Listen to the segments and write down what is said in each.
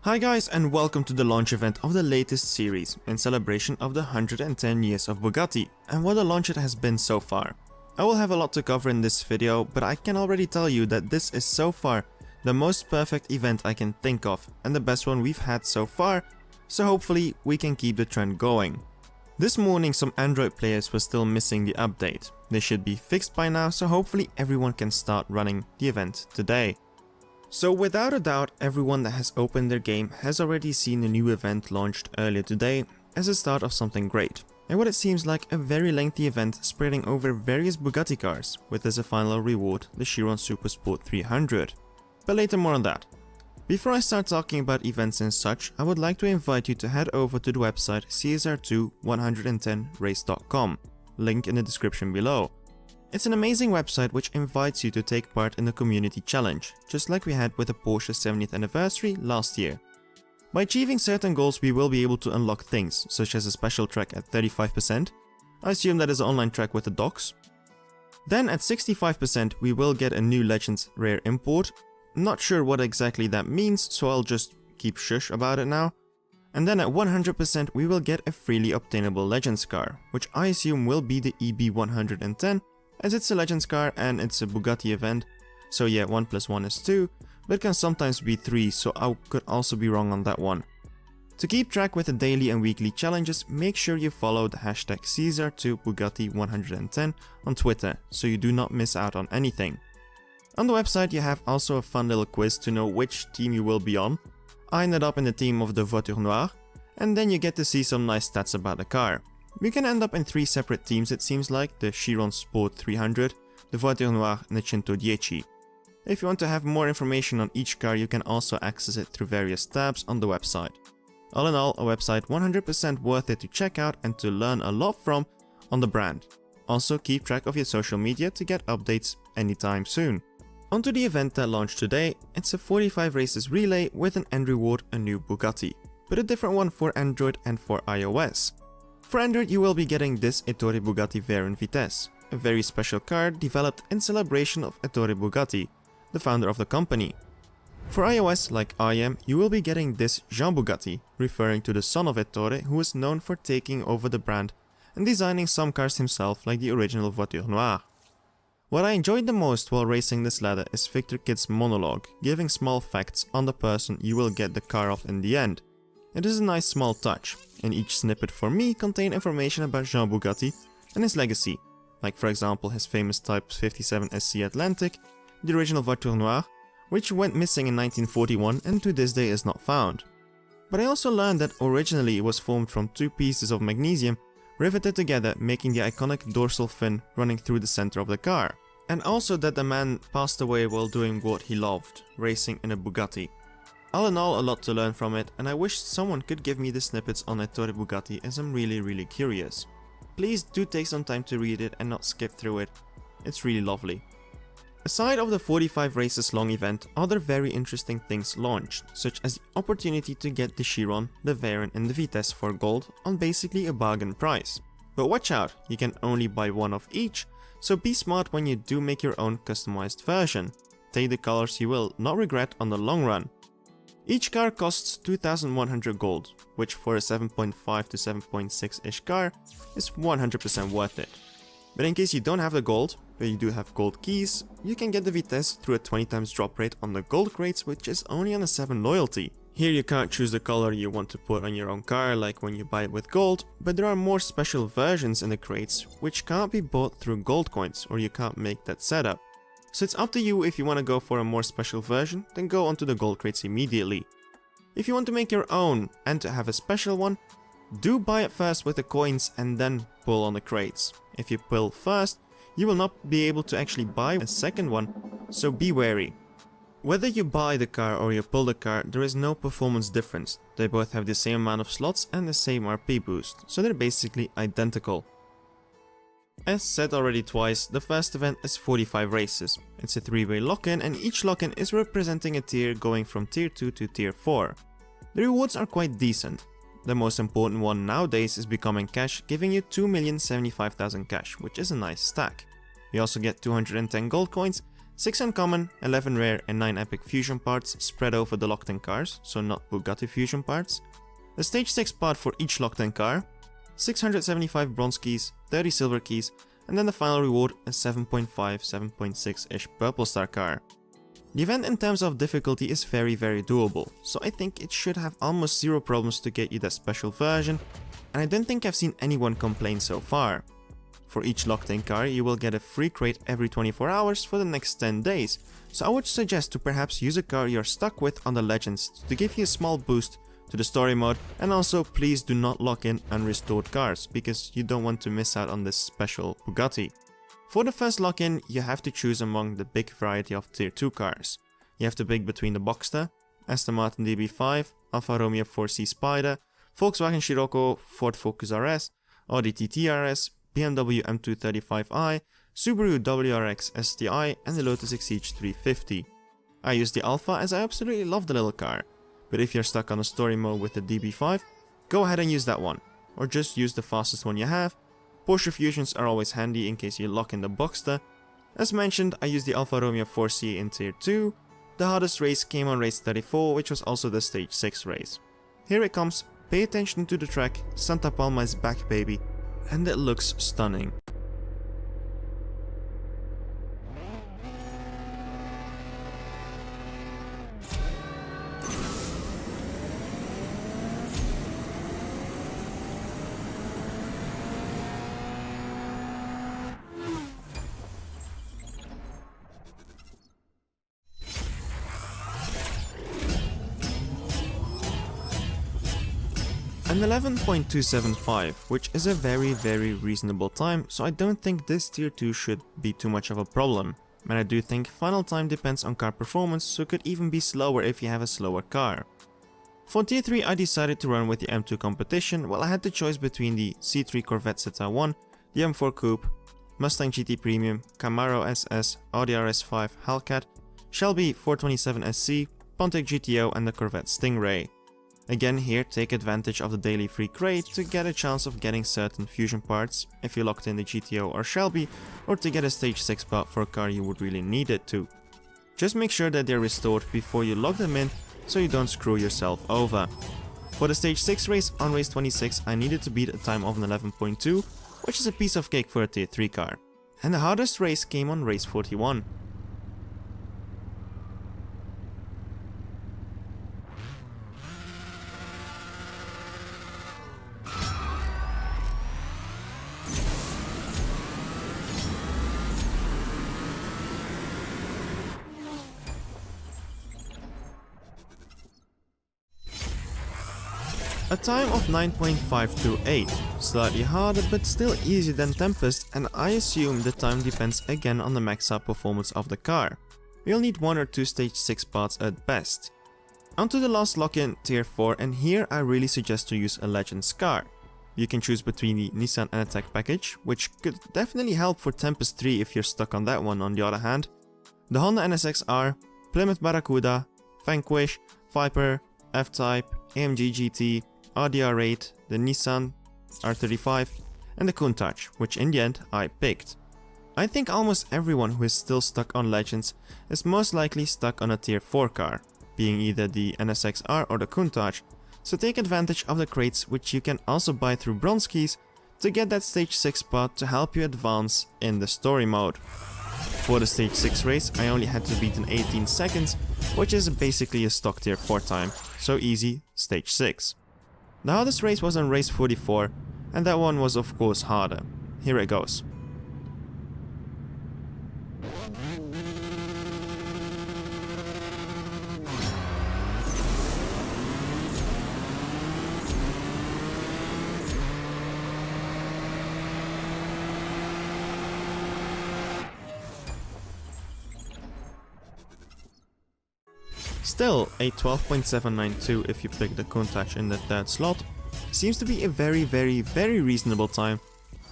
Hi guys, and welcome to the launch event of the latest series in celebration of the 110 years of Bugatti and what a launch it has been so far. I will have a lot to cover in this video, but I can already tell you that this is so far the most perfect event I can think of and the best one we've had so far, so hopefully we can keep the trend going. This morning some Android players were still missing the update. They should be fixed by now, so hopefully everyone can start running the event today. So without a doubt, everyone that has opened their game has already seen the new event launched earlier today as a start of something great, and what it seems like a very lengthy event spreading over various Bugatti cars, with as a final reward the Chiron Super Sport 300. But later more on that. Before I start talking about events and such, I would like to invite you to head over to the website CSR2-110race.com, link in the description below. It's an amazing website which invites you to take part in the community challenge, just like we had with the Porsche 70th anniversary last year. By achieving certain goals we will be able to unlock things, such as a special track at 35%, I assume that is an online track with the docks. Then at 65% we will get a new Legends rare import, not sure what exactly that means, so I'll just keep shush about it now. And then at 100% we will get a freely obtainable Legends car, which I assume will be the EB110, as it's a Legends car and it's a Bugatti event, so yeah, 1 plus 1 is 2, but it can sometimes be 3, so I could also be wrong on that one. To keep track with the daily and weekly challenges, make sure you follow the hashtag CSR2Bugatti110 on Twitter, so you do not miss out on anything. On the website you have also a fun little quiz to know which team you will be on. I ended up in the team of the Voiture Noire, and then you get to see some nice stats about the car. We can end up in 3 separate teams, it seems like: the Chiron Sport 300, the Voiture Noire and the 110. If you want to have more information on each car, you can also access it through various tabs on the website. All in all, a website 100% worth it to check out and to learn a lot from on the brand. Also keep track of your social media to get updates anytime soon. Onto the event that launched today. It's a 45 races relay with an end reward, a new Bugatti, but a different one for Android and for iOS. For Android you will be getting this Ettore Bugatti Veyron Vitesse, a very special car developed in celebration of Ettore Bugatti, the founder of the company. For iOS, like I am, you will be getting this Jean Bugatti, referring to the son of Ettore, who is known for taking over the brand and designing some cars himself, like the original Voiture Noire. What I enjoyed the most while racing this ladder is Victor Kid's monologue, giving small facts on the person you will get the car of in the end. It is a nice small touch, and each snippet for me contained information about Jean Bugatti and his legacy, like for example his famous Type 57 SC Atlantic, the original Voiture Noire, which went missing in 1941 and to this day is not found. But I also learned that originally it was formed from 2 pieces of magnesium riveted together, making the iconic dorsal fin running through the center of the car. And also that the man passed away while doing what he loved, racing in a Bugatti. All in all, a lot to learn from it, and I wish someone could give me the snippets on Ettore Bugatti, as I'm really curious. Please do take some time to read it and not skip through it, it's really lovely. Aside of the 45 races long event, other very interesting things launched, such as the opportunity to get the Chiron, the Veyron and the Vitesse for gold on basically a bargain price. But watch out, you can only buy one of each, so be smart when you do make your own customized version. Take the colors you will not regret on the long run. Each car costs 2100 gold, which for a 7.5 to 7.6-ish car is 100% worth it. But in case you don't have the gold, but you do have gold keys, you can get the Vitesse through a 20 times drop rate on the gold crates, which is only on a 7 loyalty. Here you can't choose the color you want to put on your own car like when you buy it with gold, but there are more special versions in the crates which can't be bought through gold coins, or you can't make that setup. So it's up to you. If you want to go for a more special version, then go onto the gold crates immediately. If you want to make your own and to have a special one, do buy it first with the coins and then pull on the crates. If you pull first, you will not be able to actually buy a second one, so be wary. Whether you buy the car or you pull the car, there is no performance difference. They both have the same amount of slots and the same RP boost, so they're basically identical. As said already twice, the first event is 45 races. It's a 3-way lock-in, and each lock-in is representing a tier going from tier 2 to tier 4. The rewards are quite decent. The most important one nowadays is becoming cash, giving you 2,075,000 cash, which is a nice stack. You also get 210 gold coins, 6 uncommon, 11 rare and 9 epic fusion parts spread over the locked in cars, so not Bugatti fusion parts. A stage 6 part for each locked in car, 675 bronze keys, 30 silver keys, and then the final reward, a 7.5, 7.6-ish purple star car. The event in terms of difficulty is very doable, so I think it should have almost zero problems to get you that special version, and I don't think I've seen anyone complain so far. For each locked in car you will get a free crate every 24 hours for the next 10 days, so I would suggest to perhaps use a car you're stuck with on the Legends to give you a small boost to the story mode, and also please do not lock in unrestored cars, because you don't want to miss out on this special Bugatti. For the first lock-in, you have to choose among the big variety of tier 2 cars. You have to pick between the Boxster, Aston Martin DB5, Alfa Romeo 4C Spider, Volkswagen Scirocco, Ford Focus RS, Audi TT RS, BMW M235i, Subaru WRX STI and the Lotus Exige 350. I use the Alfa as I absolutely love the little car. But if you're stuck on a story mode with the DB5, go ahead and use that one, or just use the fastest one you have. Porsche Fusions are always handy in case you lock in the Boxster. As mentioned, I used the Alfa Romeo 4C in tier 2. The hardest race came on race 34, which was also the stage 6 race. Here it comes, pay attention to the track, Santa Palma is back baby, and it looks stunning. An 11.275, which is a very reasonable time, so I don't think this tier 2 should be too much of a problem. And I do think final time depends on car performance, so it could even be slower if you have a slower car. For tier 3 I decided to run with the M2 competition. Well, I had the choice between the C3 Corvette Zeta 1, the M4 Coupe, Mustang GT Premium, Camaro SS, Audi RS5 Hellcat, Shelby 427SC, Pontiac GTO and the Corvette Stingray. Again, here take advantage of the daily free crate to get a chance of getting certain fusion parts if you locked in the GTO or Shelby, or to get a stage 6 part for a car you would really need it to. Just make sure that they're restored before you lock them in so you don't screw yourself over. For the stage 6 race on race 26 I needed to beat a time of an 11.2, which is a piece of cake for a tier 3 car. And the hardest race came on race 41. A time of 9.528, slightly harder but still easier than Tempest, and I assume the time depends again on the max out performance of the car. You'll need 1 or 2 stage 6 parts at best. Onto the last lock-in, tier 4, and here I really suggest to use a Legends car. You can choose between the Nissan N-Attack package, which could definitely help for Tempest 3 if you're stuck on that one on the other hand, the Honda NSX-R, Plymouth Barracuda, Vanquish, Viper, F-Type, AMG GT, RDR8, the Nissan R35 and the Countach, which in the end I picked. I think almost everyone who is still stuck on Legends is most likely stuck on a tier 4 car, being either the NSX-R or the Countach, so take advantage of the crates which you can also buy through bronze keys to get that stage 6 part to help you advance in the story mode. For the stage 6 race I only had to beat in 18 seconds, which is basically a stock tier 4 time, so easy, stage 6. The hardest race was on race 44, and that one was of course harder. Here it goes. Still, a 12.792 if you pick the Countach in the 3rd slot seems to be a very reasonable time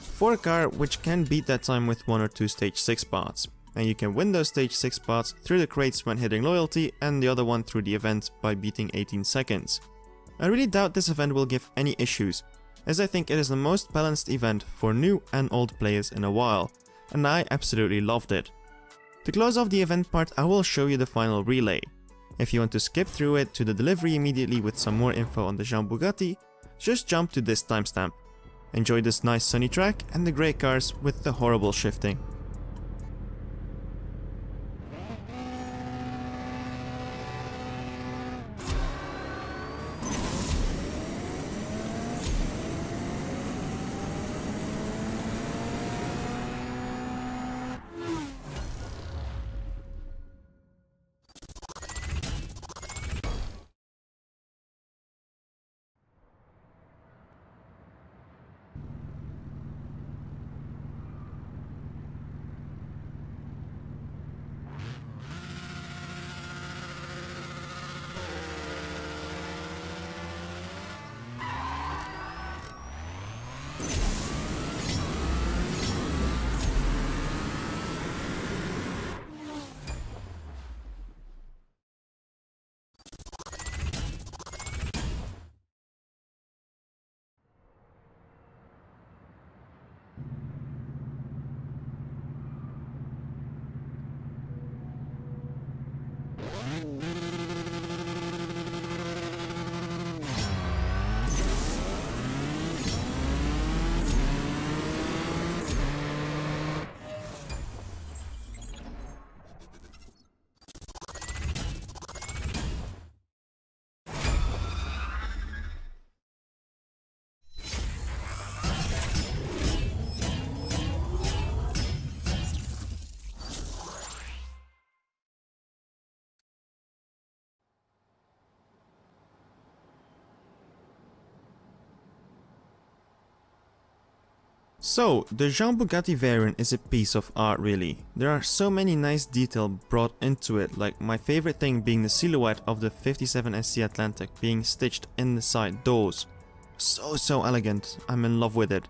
for a car which can beat that time with 1 or 2 stage 6 parts. And you can win those stage 6 parts through the crates when hitting loyalty and the other one through the event by beating 18 seconds. I really doubt this event will give any issues, as I think it is the most balanced event for new and old players in a while, and I absolutely loved it. To close off the event part, I will show you the final relay. If you want to skip through it to the delivery immediately with some more info on the Jean Bugatti, just jump to this timestamp. Enjoy this nice sunny track and the great cars with the horrible shifting. So, the Jean Bugatti variant is a piece of art really. There are so many nice details brought into it, like my favorite thing being the silhouette of the 57 SC Atlantic being stitched in the side doors. So elegant, I'm in love with it.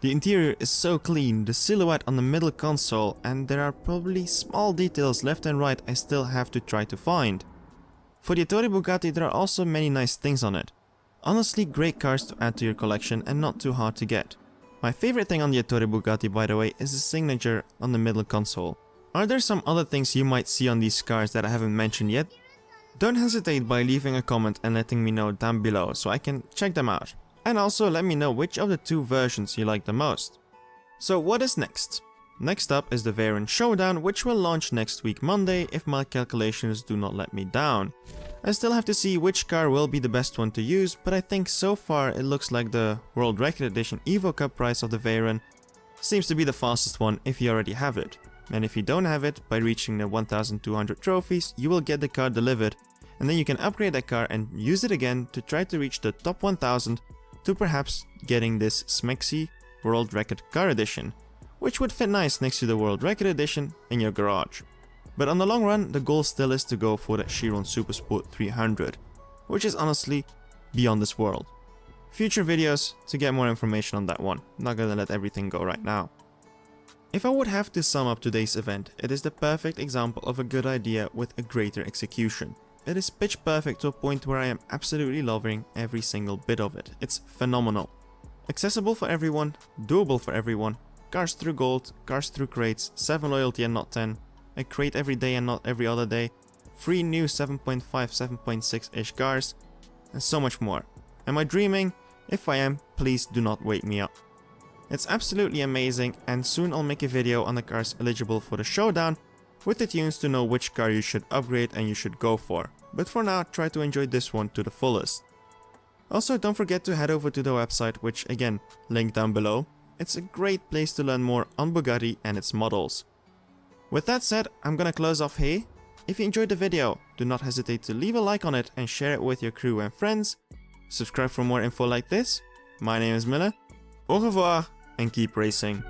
The interior is so clean, the silhouette on the middle console, and there are probably small details left and right I still have to try to find. For the Ettore Bugatti there are also many nice things on it. Honestly, great cars to add to your collection and not too hard to get. My favorite thing on the Ettore Bugatti, by the way, is the signature on the middle console. Are there some other things you might see on these cars that I haven't mentioned yet? Don't hesitate by leaving a comment and letting me know down below so I can check them out. And also let me know which of the two versions you like the most. So what is next? Next up is the Variant Showdown, which will launch next week Monday if my calculations do not let me down. I still have to see which car will be the best one to use, but I think so far it looks like the World Record Edition Evo Cup prize of the Variant seems to be the fastest one if you already have it. And if you don't have it, by reaching the 1200 trophies, you will get the car delivered, and then you can upgrade that car and use it again to try to reach the top 1000 to perhaps getting this Smexy World Record Car Edition, which would fit nice next to the World Record Edition in your garage. But on the long run, the goal still is to go for that Chiron Supersport 300, which is honestly beyond this world. Future videos to get more information on that one, not gonna let everything go right now. If I would have to sum up today's event, it is the perfect example of a good idea with a greater execution. It is pitch perfect to a point where I am absolutely loving every single bit of it. It's phenomenal. Accessible for everyone, doable for everyone, cars through gold, cars through crates, 7 loyalty and not 10, a crate every day and not every other day, 3 new 7.5, 7.6-ish cars, and so much more. Am I dreaming? If I am, please do not wake me up. It's absolutely amazing, and soon I'll make a video on the cars eligible for the showdown, with the tunes to know which car you should upgrade and you should go for. But for now, try to enjoy this one to the fullest. Also, don't forget to head over to the website, which again, link down below. It's a great place to learn more on Bugatti and its models. With that said, I'm gonna close off here. If you enjoyed the video, do not hesitate to leave a like on it and share it with your crew and friends. Subscribe for more info like this. My name is Mille. Au revoir and keep racing.